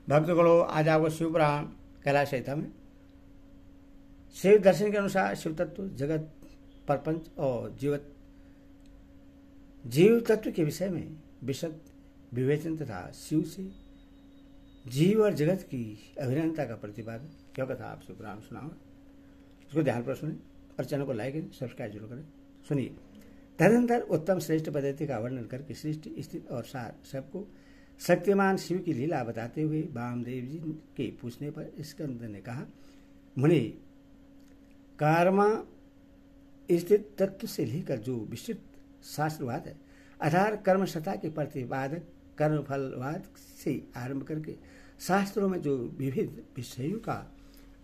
भक्तगणों, आज आपको शिव पुराण कैलाश संहिता में शिव दर्शन के अनुसार शिव तत्व, जगत, प्रपंच और जीव तत्व के विषय में विशद विवेचन तथा शिव से जीव और जगत की अभिन्नता का प्रतिपादन क्यों कथा आप शिव पुराण सुनाऊंगा। उसको ध्यान पर सुने और चैनल को लाइक करें, सब्सक्राइब जरूर करें। सुनिए। तदनंतर उत्तम श्रेष्ठ पद्धति का वर्णन करके सृष्टि, स्थिति और सार सबको शक्तिमान शिव की लीला बताते हुए वामदेव जी के पूछने पर स्कंद ने कहा, मुनि, कर्मा स्थित तत्व से लेकर जो विस्तृत शास्त्रवाद है अर्थात कर्म सत्ता के प्रतिपादक कर्म फलवाद से आरंभ करके शास्त्रों में जो विविध विषयों का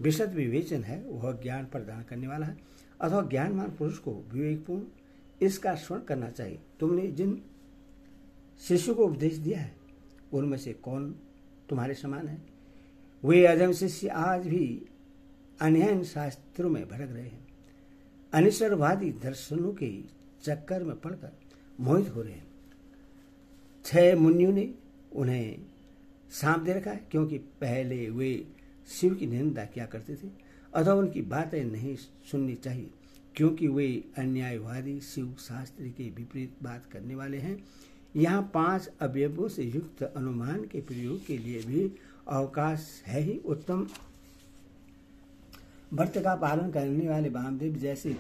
विशद विवेचन है वह ज्ञान प्रदान करने वाला है अथवा ज्ञानवान पुरुष को विवेकपूर्ण इसका श्रवण करना चाहिए। तुमने जिन शिष्य को उपदेश दिया है उनमें से कौन तुम्हारे समान है? वे अधम शिष्य आज भी अन्य शास्त्रों में भटक रहे हैं, अनिश्वरवादी दर्शनों के चक्कर में पड़कर मोहित हो रहे हैं। 6 मुनियों ने उन्हें सांप दे रखा है क्योंकि पहले वे शिव की निंदा किया करते थे अथवा उनकी बातें नहीं सुननी चाहिए क्योंकि वे अन्यायवादी शिव शास्त्र के विपरीत बात करने वाले हैं। यहाँ 5 अवयवों से युक्त अनुमान के प्रयोग के लिए भी अवकाश है ही। उत्तम व्रत का पालन करने वाले वामदेव जैसे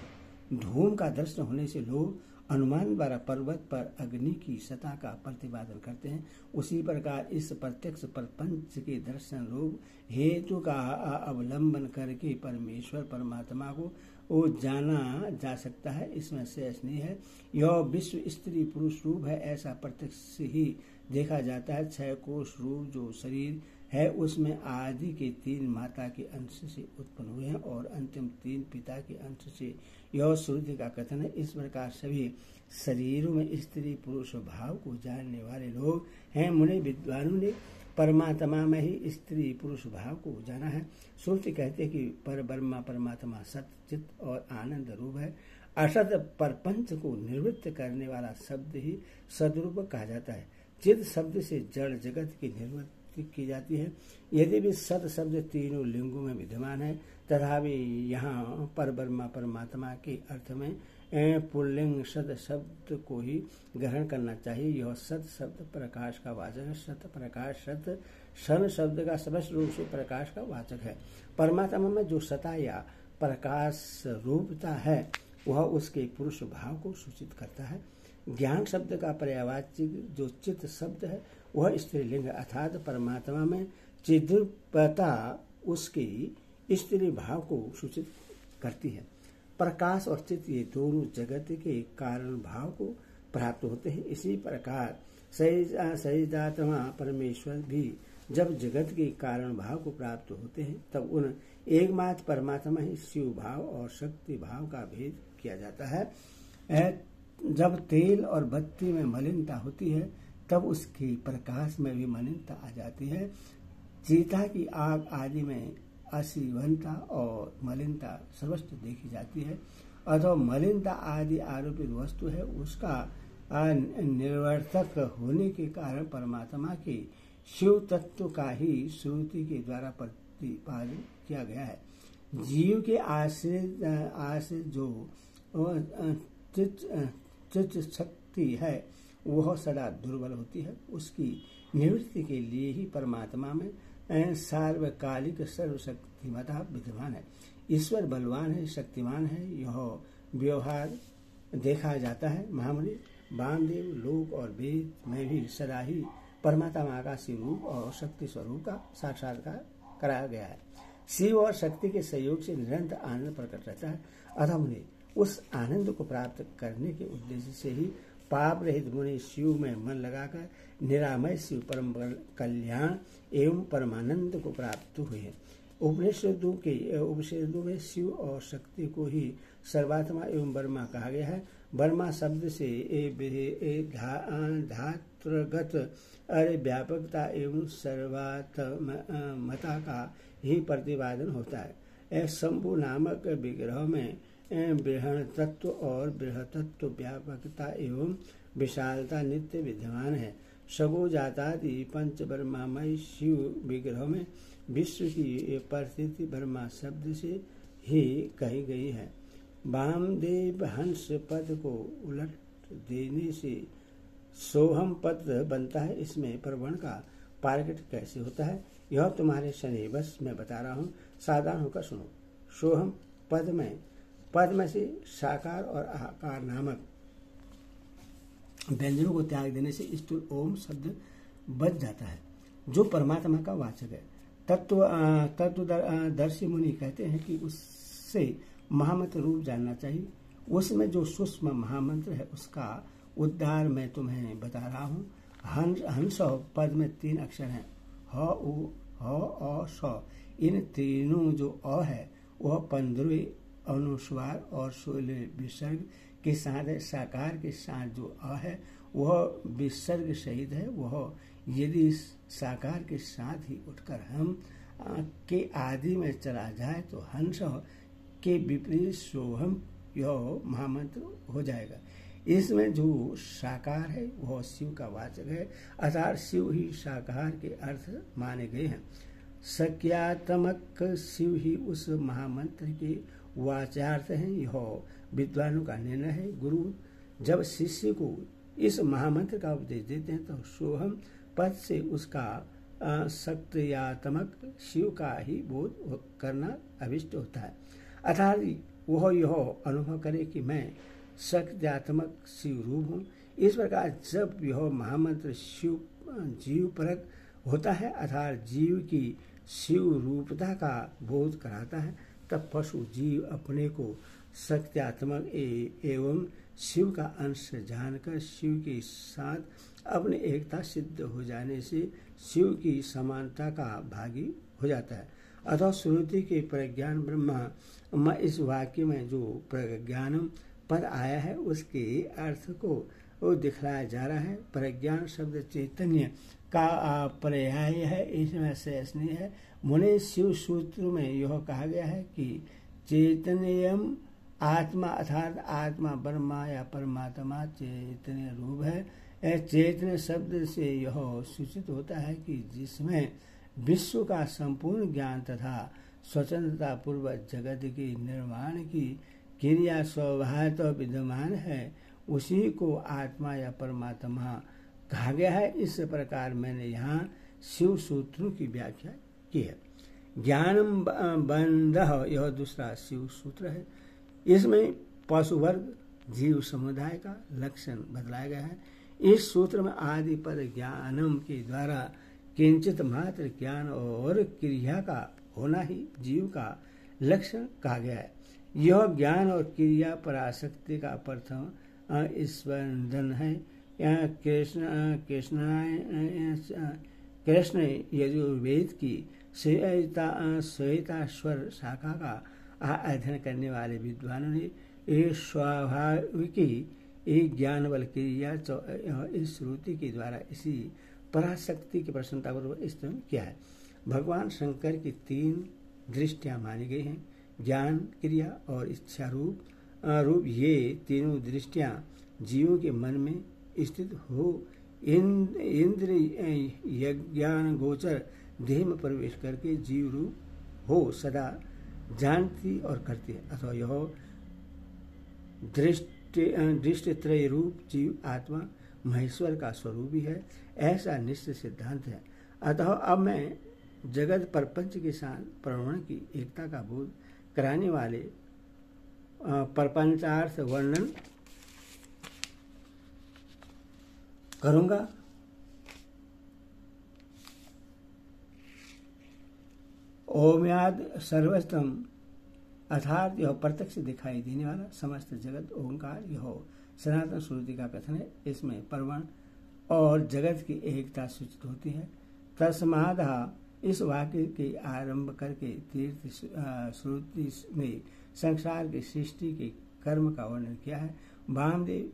धूम का दर्शन होने से लोग अनुमान द्वारा पर्वत पर अग्नि की सत्ता का प्रतिपादन करते हैं, उसी प्रकार इस प्रत्यक्ष प्रपंच के दर्शन लोग हेतु का अवलंबन करके परमेश्वर परमात्मा को वो जाना जा सकता है। इसमें शेष नहीं है। यह विश्व स्त्री पुरुष रूप है ऐसा प्रत्यक्ष से ही देखा जाता है। 6 कोष रूप जो शरीर है उसमें आदि के 3 माता के अंश से उत्पन्न हुए हैं और अंतिम 3 पिता के अंश से यह श्रुति का कथन है। इस प्रकार सभी शरीरों में स्त्री पुरुष भाव को जानने वाले लोग हैं। मुनि विद्वानों ने परमात्मा में ही स्त्री पुरुष भाव को जाना है। श्रुति कहते हैं कि पर ब्रह्मा परमात्मा सत चित और आनंद रूप है। असत परपंच को निवृत्त करने वाला शब्द ही सदरूप कहा जाता है। चित शब्द से जड़ जगत की निवृत्ति की जाती है। यदि भी सत शब्द तीनों लिंगों में विद्यमान है तथापि यहाँ पर ब्रह्मा परमात्मा के अर्थ में पुल्लिंग सत शब्द को ही ग्रहण करना चाहिए। यह सत शब्द प्रकाश का वाचक है। सत प्रकाश सत सन शब्द का स्पष्ट रूप से प्रकाश का वाचक है। परमात्मा में जो सता या प्रकाश रूपता है वह उसके पुरुष भाव को सूचित करता है। ज्ञान शब्द का पर्यायवाचक जो चित्त शब्द है वह स्त्रीलिंग अर्थात परमात्मा में चिद्रूपता उसके स्त्री भाव को सूचित करती है। प्रकाश और चित्त ये दोनों जगत के कारण भाव को प्राप्त होते हैं। इसी प्रकार सहिदात्मा परमेश्वर भी जब जगत के कारण भाव को प्राप्त होते हैं तब उन एकमात्र परमात्मा ही शिव भाव और शक्ति भाव का भेद किया जाता है। जब तेल और बत्ती में मलिनता होती है तब उसकी प्रकाश में भी मलिनता आ जाती है। चीता की आग आदि में अशिवनता और मलिनता सर्वस्व देखी जाती है अथवा मलिनता आदि आरोपित वस्तु है उसका निर्वर्तक होने के कारण परमात्मा के शिव तत्व का ही श्रुति के द्वारा प्रतिपादन किया गया है। जीव के आश्रित जो चित्त शक्ति है वह सदा दुर्बल होती है। उसकी निवृत्ति के लिए ही परमात्मा में सार्वकालिक सर्वशक्तिमता विद्यमान है। ईश्वर बलवान है, शक्तिमान है। यह व्यवहार देखा जाता है। महामुनि वामदेव लोक और वेद में भी सदा ही परमात्मा का स्वरूप और शक्ति स्वरूप का साक्षात्कार कराया गया है। शिव और शक्ति के सहयोग से निरंतर आनंद प्रकट रहता है। अतः मुनि उस आनंद को प्राप्त करने के उद्देश्य से ही पाप रहित मुनि शिव में मन लगाकर निरामय शिव परम कल्याण एवं परमानंद को प्राप्त हुए हैं। उपनिषदों में शिव और शक्ति को ही सर्वात्मा एवं ब्रह्मा कहा गया है। ब्रह्मा शब्द से धात्रगत अरे व्यापकता एवं सर्वात्मता का ही प्रतिपादन होता है। शंभु नामक विग्रह में बृहत्तत्व और बृहत्तत्व व्यापकता एवं विशालता नित्य विद्यमान है। सगो जातादि पंच ब्रह्मामय शिव विग्रह में विश्व की परिस्थिति ब्रह्मा शब्द से ही कही गई है। वामदेव हंस पद को उलट देने से सोहम पद बनता है। इसमें प्रवण का पारकट कैसे होता है यह तुम्हारे शनि बस मैं बता रहा हूँ, सावधान होकर सुनो। सोहम पद में से साकार और आकार नामक व्यंजनों को त्याग देने से स्थूल ओम शब्द बच जाता है जो परमात्मा का वाचक है। तत्वदर्शी मुनि कहते हैं कि उससे महामंत्र रूप जानना चाहिए। उसमें जो सूक्ष्म महामंत्र है उसका उद्धार मैं तुम्हें बता रहा हूँ। हंस पद में 3 अक्षर हैं, ह उ ह अ स। इन तीनों जो अ है वह 15 अनुस्वार और 16 विसर्ग के साथ है। साकार के साथ जो अ है वह विसर्ग सहित है। वह यदि साकार के साथ ही उठकर हम के आदि में चला जाए तो हंस के विपरीत सोहम यह महामंत्र हो जाएगा। इसमें जो साकार है वह शिव का वाचक है, अर्थात शिव ही साकार के अर्थ माने गए हैं। सक्यात्मक शिव ही उस महामंत्र के वाचार्थ हैं, यह विद्वानों का निर्णय है। गुरु जब शिष्य को इस महामंत्र का उपदेश देते हैं तो सोहम पद से उसका सक्रियात्मक शिव का ही बोध करना अभिष्ट होता है, अर्थात वह यह अनुभव करे कि मैं सक्रियात्मक शिव रूप हूँ। इस प्रकार जब यह महामंत्र शिव जीव परक होता है अर्थात जीव की शिव रूपता का बोध कराता है, तब पशु जीव अपने को सक्रियात्मक एवं शिव का अंश जानकर शिव के साथ अपनी एकता सिद्ध हो जाने से शिव की समानता का भागी हो जाता है। अतः श्रुति के प्रज्ञान ब्रह्मा इस वाक्य में जो प्रज्ञानम पद आया है उसके अर्थ को वो दिखलाया जा रहा है। प्रज्ञान शब्द चैतन्य का पर्याय है, इसमें शेष नहीं है। मुने शिव सूत्र में यह कहा गया है कि चैतन्यम आत्मा अर्थात आत्मा ब्रह्मा या परमात्मा चैतन्य रूप है। चैतन्य शब्द से यह सूचित होता है कि जिसमें विश्व का संपूर्ण ज्ञान तथा स्वतंत्रता पूर्वक जगत के निर्माण की क्रिया स्वभावतः विद्यमान है, उसी को आत्मा या परमात्मा कहा गया है। इस प्रकार मैंने यहाँ शिव सूत्रों की व्याख्या की है। ज्ञानम बंध यह दूसरा शिव सूत्र है। इसमें पशु वर्ग जीव समुदाय का लक्षण बदलाया गया है। इस सूत्र में आदि पर ज्ञानम के द्वारा किंचित मात्र ज्ञान और क्रिया का होना ही जीव का लक्षण कहा गया है। यह ज्ञान और क्रिया पराशक्ति का प्रथम स्पंदन है। यहाँ कृष्ण यजुर्वेद की श्वेताश्वर शाखा का अध्ययन करने वाले विद्वानों ने एक स्वाभाविकी एक ज्ञान बल क्रिया इस श्रुति के द्वारा इसी पराशक्ति की प्रसन्नता पूर्वक स्तुति किया है। भगवान शंकर की 3 दृष्टियां मानी गई हैं, ज्ञान, क्रिया और इच्छा रूप ये तीनों दृष्टियां जीवों के मन में स्थित हो इंद्र ज्ञान गोचर देह में प्रवेश करके जीव रूप हो सदा जानती और करती है। अथवा यह दृष्टि त्रय रूप जीव आत्मा महेश्वर का स्वरूप ही है, ऐसा निश्चित सिद्धांत है। अतः अब मैं जगत प्रपंच के साथ प्रवण की एकता का बोध कराने वाले प्रपंचार्थ वर्णन करूंगा। ओम्याद सर्वस्तम अर्थात यह प्रत्यक्ष दिखाई देने वाला समस्त जगत ओंकार यह सनातन श्रुति का कथन है। इसमें प्रवण और जगत की एकता सूचित होती है। तस्माद इस वाक्य के आरंभ करके तीर्थ श्रुति में संसार की सृष्टि के कर्म का वर्णन किया है। वामदेव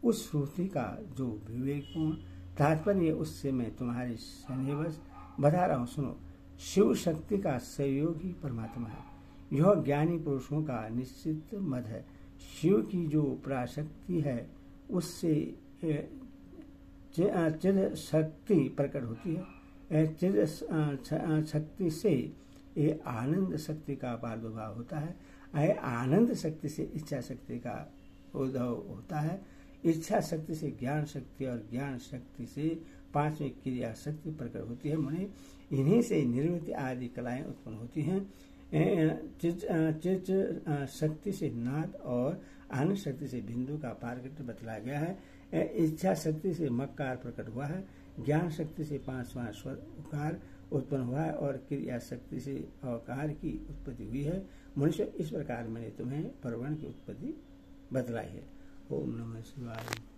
उस श्रुति का जो विवेकपूर्ण तात्पर्य है उससे मैं तुम्हारे सन्निवश बता रहा हूँ, सुनो। शिव शक्ति का सहयोग ही परमात्मा है, यह ज्ञानी पुरुषों का निश्चित मत है। शिव की जो पराशक्ति है उससे चिद शक्ति प्रकट होती है। चिद शक्ति से ये आनंद शक्ति का प्रादुर्भाव होता है। आनंद शक्ति से इच्छा शक्ति का उद्भव होता है। इच्छा शक्ति से ज्ञान शक्ति और ज्ञान शक्ति से पांचवी क्रिया शक्ति प्रकट होती है। मुने इन्हीं से निर्वृत्ति आदि कलाएं उत्पन्न होती हैं। चित शक्ति से नाद और आनंद शक्ति से बिंदु का पारगट्य बतलाया गया है। इच्छा शक्ति से मकार प्रकट हुआ है। ज्ञान शक्ति से पांचवां स्वर उकार उत्पन्न हुआ है और क्रिया शक्ति से अकार की उत्पत्ति हुई है। मनुष्य, इस प्रकार मैंने तुम्हें परवर्ण की उत्पत्ति बतलाई है। ओम नमः शिवाय।